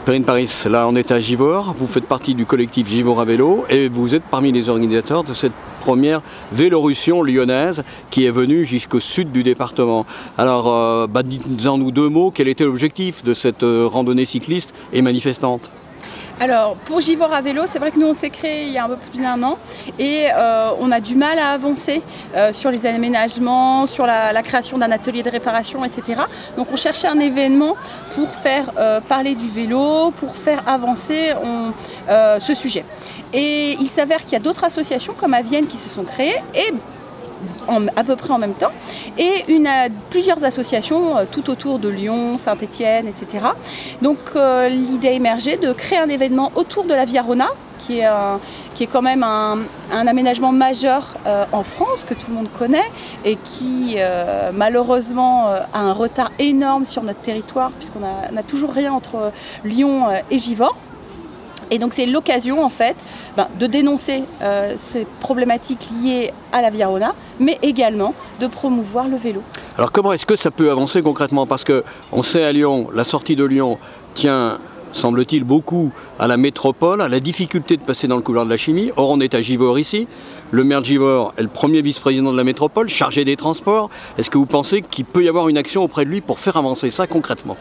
Perrine Paris, là on est à Givors, vous faites partie du collectif Givors à vélo et vous êtes parmi les organisateurs de cette première Vélorussion lyonnaise qui est venue jusqu'au sud du département. Alors dites-en-nous deux mots, quel était l'objectif de cette randonnée cycliste et manifestante? Alors pour Givors à vélo, c'est vrai que nous on s'est créé il y a un peu plus d'1 an et on a du mal à avancer sur les aménagements, sur la création d'un atelier de réparation, etc. Donc on cherchait un événement pour faire parler du vélo, pour faire avancer ce sujet. Et il s'avère qu'il y a d'autres associations comme à Vienne qui se sont créées et à peu près en même temps, et plusieurs associations tout autour de Lyon, Saint-Étienne, etc. Donc l'idée a émergé de créer un événement autour de la Via Rona, qui est quand même un aménagement majeur en France, que tout le monde connaît, et qui malheureusement a un retard énorme sur notre territoire, puisqu'on n'a toujours rien entre Lyon et Givors. Et donc c'est l'occasion en fait de dénoncer ces problématiques liées à la Via Rona, mais également de promouvoir le vélo. Alors comment est-ce que ça peut avancer concrètement? Parce qu'on sait à Lyon, la sortie de Lyon tient, semble-t-il, beaucoup à la métropole, à la difficulté de passer dans le couloir de la chimie. Or on est à Givors ici, le maire de Givors est le premier vice-président de la métropole, chargé des transports. Est-ce que vous pensez qu'il peut y avoir une action auprès de lui pour faire avancer ça concrètement?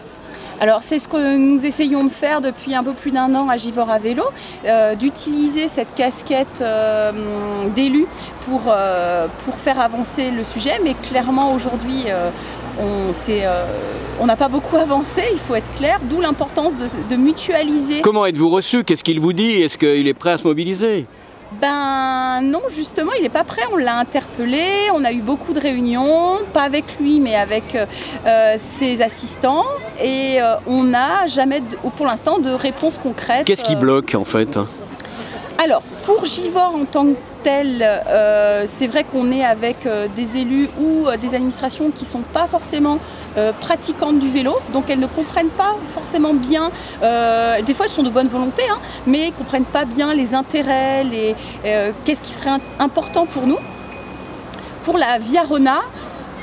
Alors c'est ce que nous essayons de faire depuis un peu plus d'1 an à Givors à vélo, d'utiliser cette casquette d'élu pour faire avancer le sujet, mais clairement aujourd'hui on n'a pas beaucoup avancé, il faut être clair, d'où l'importance de mutualiser. Comment êtes-vous reçu? Qu'est-ce qu'il vous dit? Est-ce qu'il est prêt à se mobiliser? Ben non, justement, il n'est pas prêt, on l'a interpellé, on a eu beaucoup de réunions, pas avec lui, mais avec ses assistants, et on n'a jamais, pour l'instant, de réponse concrète. Qu'est-ce qui bloque en fait? Alors, pour Givors en tant que tel, c'est vrai qu'on est avec des élus ou des administrations qui ne sont pas forcément pratiquantes du vélo, donc elles ne comprennent pas forcément bien, des fois elles sont de bonne volonté, hein, mais elles ne comprennent pas bien les intérêts, qu'est-ce qui serait important pour nous. Pour la Via Rona,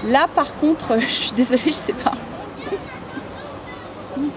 là par contre, je suis désolée, je ne sais pas.